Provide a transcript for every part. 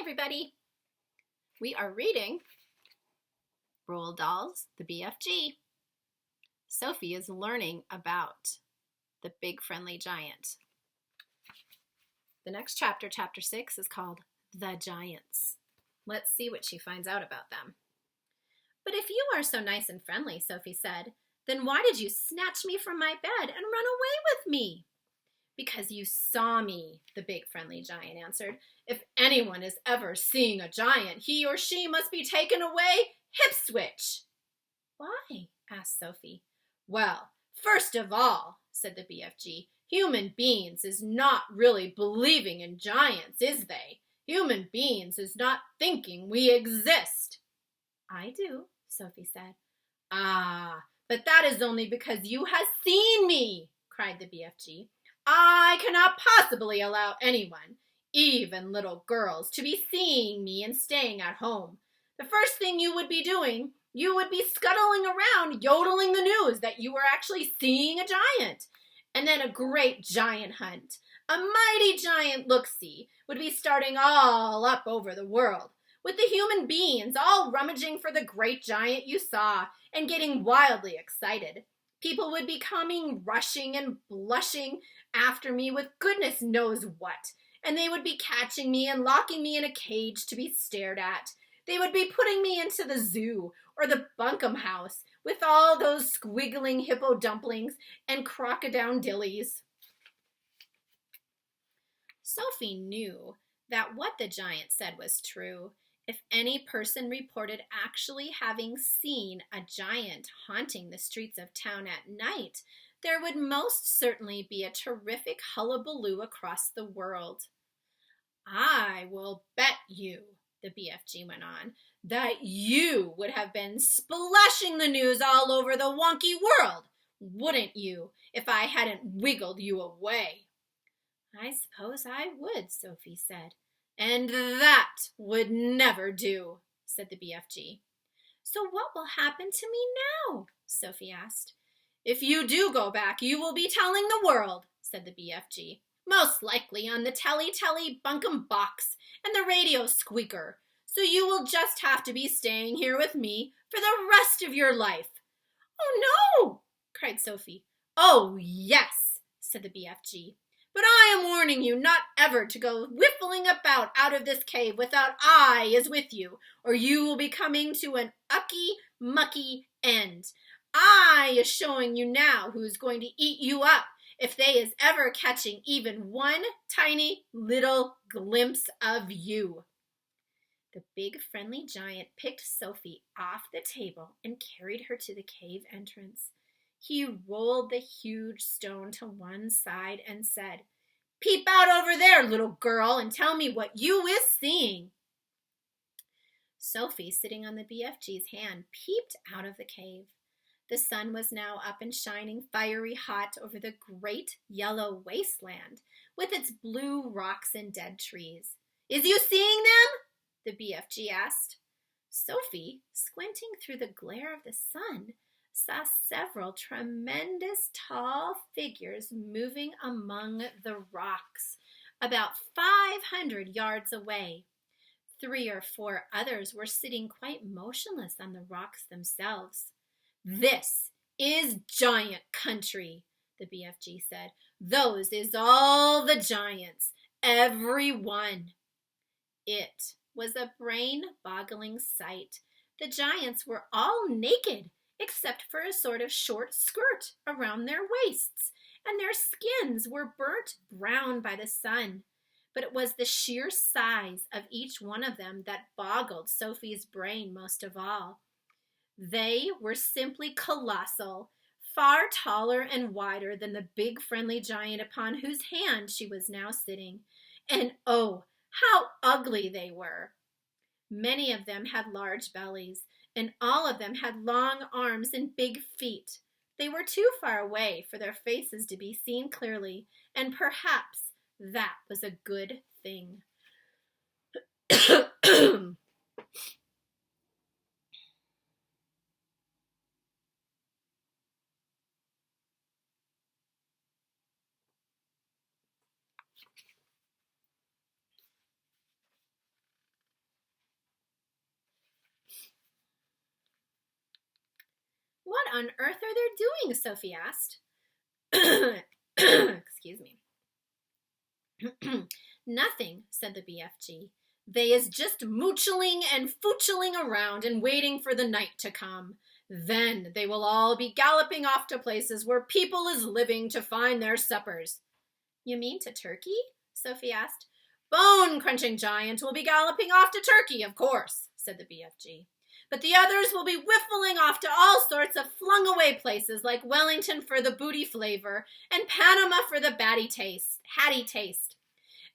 everybody. We are reading Roald Dahl's The BFG. Sophie is learning about the big friendly giant. The next chapter, chapter 6, is called The Giants. Let's see what she finds out about them. But if you are so nice and friendly, Sophie said, then why did you snatch me from my bed and run away with me? Because you saw me, the big friendly giant answered. If anyone is ever seeing a giant, he or she must be taken away hip switch. Why? Asked Sophie. Well, first of all, said the BFG, human beings is not really believing in giants, is they? Human beings is not thinking we exist. I do, Sophie said. Ah, but that is only because you have seen me, cried the BFG. I cannot possibly allow anyone, even little girls, to be seeing me and staying at home. The first thing you would be doing, you would be scuttling around yodeling the news that you were actually seeing a giant. And then a great giant hunt, a mighty giant look-see, would be starting all up over the world, with the human beings all rummaging for the great giant you saw and getting wildly excited. People would be coming rushing and blushing after me with goodness knows what, and they would be catching me and locking me in a cage to be stared at. They would be putting me into the zoo or the bunkum house with all those squiggling hippo dumplings and crocodile dillies. Sophie knew that what the giant said was true. If any person reported actually having seen a giant haunting the streets of town at night, there would most certainly be a terrific hullabaloo across the world. I will bet you, the BFG went on, that you would have been splashing the news all over the wonky world, wouldn't you, if I hadn't wiggled you away? I suppose I would, Sophie said. And that would never do, said the BFG. So what will happen to me now? Sophie asked. If you do go back, you will be telling the world, said the BFG. Most likely on the telly bunkum box and the radio squeaker. So you will just have to be staying here with me for the rest of your life. Oh, no, cried Sophie. Oh, yes, said the BFG. But I am warning you not ever to go whiffling about out of this cave without I is with you, or you will be coming to an mucky end. I is showing you now who's going to eat you up if they is ever catching even one tiny little glimpse of you. The big friendly giant picked Sophie off the table and carried her to the cave entrance. He rolled the huge stone to one side and said, Peep out over there, little girl, and tell me what you is seeing. Sophie, sitting on the BFG's hand, peeped out of the cave. The sun was now up and shining fiery hot over the great yellow wasteland with its blue rocks and dead trees. Is you seeing them? The BFG asked. Sophie, squinting through the glare of the sun, saw several tremendous tall figures moving among the rocks, about 500 yards away. 3 or 4 others were sitting quite motionless on the rocks themselves. This is giant country, the BFG said. Those is all the giants, every one. It was a brain-boggling sight. The giants were all naked, except for a sort of short skirt around their waists, and their skins were burnt brown by the sun. But it was the sheer size of each one of them that boggled Sophie's brain most of all. They were simply colossal, far taller and wider than the big friendly giant upon whose hand she was now sitting. And oh, how ugly they were! Many of them had large bellies, and all of them had long arms and big feet. They were too far away for their faces to be seen clearly, and perhaps that was a good thing. What on earth are they doing? Sophie asked. Excuse me. Nothing, said the BFG. They is just moochling and foochling around and waiting for the night to come. Then they will all be galloping off to places where people is living to find their suppers. You mean to Turkey? Sophie asked. Bone-crunching giant will be galloping off to Turkey, of course, said the BFG. But the others will be whiffling off to all sorts of flung-away places like Wellington for the booty flavor and Panama for the hatty taste.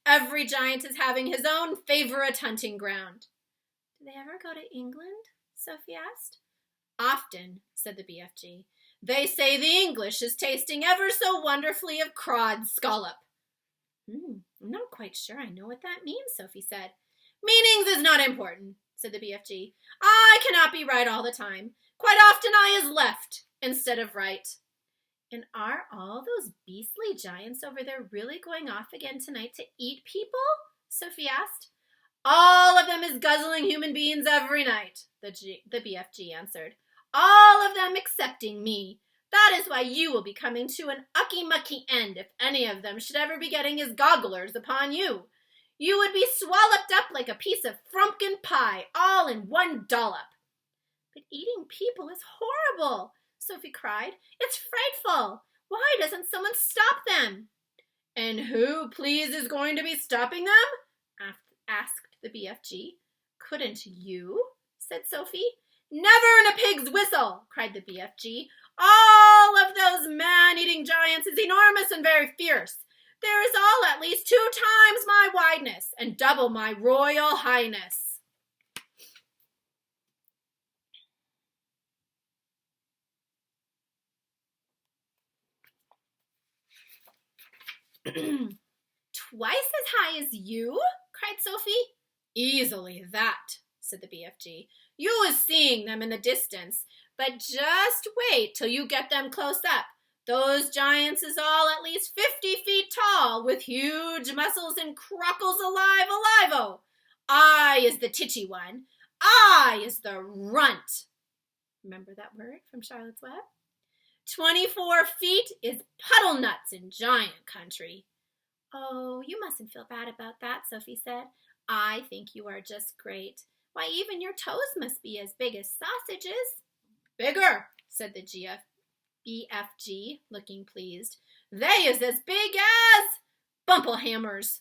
Every giant is having his own favorite hunting ground. Do they ever go to England? Sophie asked. Often, said the BFG. They say the English is tasting ever so wonderfully of cod scallop. I'm not quite sure I know what that means, Sophie said. Meanings is not important, said the BFG. I cannot be right all the time. Quite often I is left instead of right. And are all those beastly giants over there really going off again tonight to eat people? Sophie asked. All of them is guzzling human beings every night, the BFG answered. All of them excepting me. That is why you will be coming to an ucky-mucky end if any of them should ever be getting his gogglers upon you. You would be swallowed up like a piece of frumpkin pie, all in one dollop. But eating people is horrible, Sophie cried. It's frightful. Why doesn't someone stop them? And who, please, is going to be stopping them? Asked the BFG. Couldn't you? Said Sophie. Never in a pig's whistle, cried the BFG. All of those man-eating giants is enormous and very fierce. There is all at least 2 times my wideness and double my royal highness. Twice as high as you? Cried Sophie. Easily that, said the BFG. You is seeing them in the distance, but just wait till you get them close up. Those giants is all at least 50 feet tall, with huge muscles and crockles alive-o. I is the titchy one. I is the runt. Remember that word from Charlotte's Web? 24 feet is puddle nuts in giant country. Oh, you mustn't feel bad about that, Sophie said. I think you are just great. Why, even your toes must be as big as sausages. Bigger, said the BFG, looking pleased. They is as big as bumplehammers.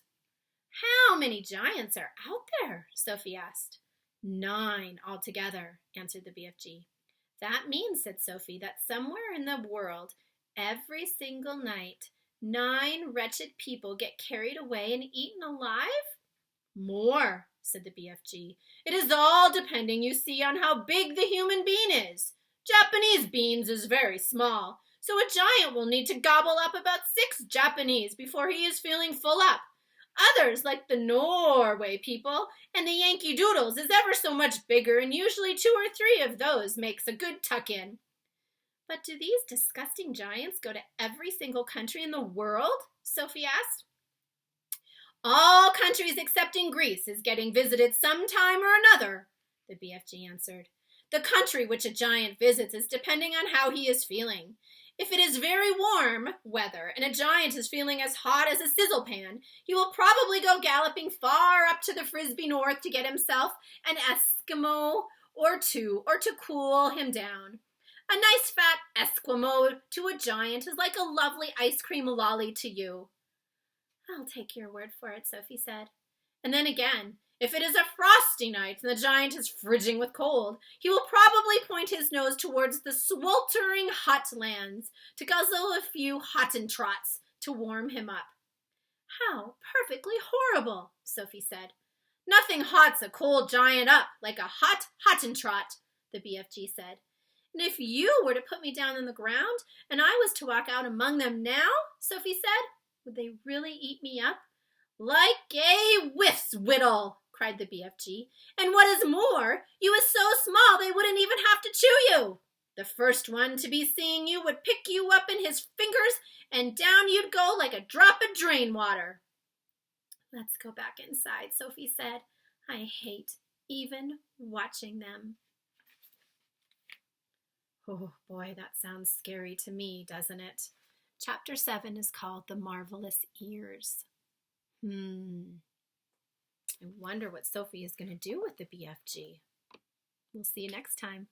How many giants are out there? Sophie asked. 9 altogether, answered the BFG. That means, said Sophie, that somewhere in the world, every single night, 9 wretched people get carried away and eaten alive? More, said the BFG. It is all depending, you see, on how big the human being is. Japanese beans is very small, so a giant will need to gobble up about 6 Japanese before he is feeling full up. Others, like the Norway people and the Yankee Doodles, is ever so much bigger, and usually 2 or 3 of those makes a good tuck-in. But do these disgusting giants go to every single country in the world? Sophie asked. All countries excepting Greece is getting visited some time or another, the BFG answered. The country which a giant visits is depending on how he is feeling. If it is very warm weather and a giant is feeling as hot as a sizzle pan, he will probably go galloping far up to the Frisbee North to get himself an Eskimo or 2 or to cool him down. A nice fat Eskimo to a giant is like a lovely ice cream lolly to you. I'll take your word for it, Sophie said. And then again, if it is a frosty night and the giant is fridging with cold, he will probably point his nose towards the sweltering hot lands to guzzle a few Hottentrots to warm him up. How perfectly horrible, Sophie said. Nothing hots a cold giant up like a hot Hottentrot, the BFG said. And if you were to put me down on the ground and I was to walk out among them now, Sophie said, would they really eat me up? Like a whiffs-whittle, cried the BFG. And what is more, you is so small they wouldn't even have to chew you. The first one to be seeing you would pick you up in his fingers and down you'd go like a drop of drain water. Let's go back inside, Sophie said. I hate even watching them. Oh boy, that sounds scary to me, doesn't it? Chapter 7 is called The Marvelous Ears. I wonder what Sophie is going to do with the BFG. We'll see you next time.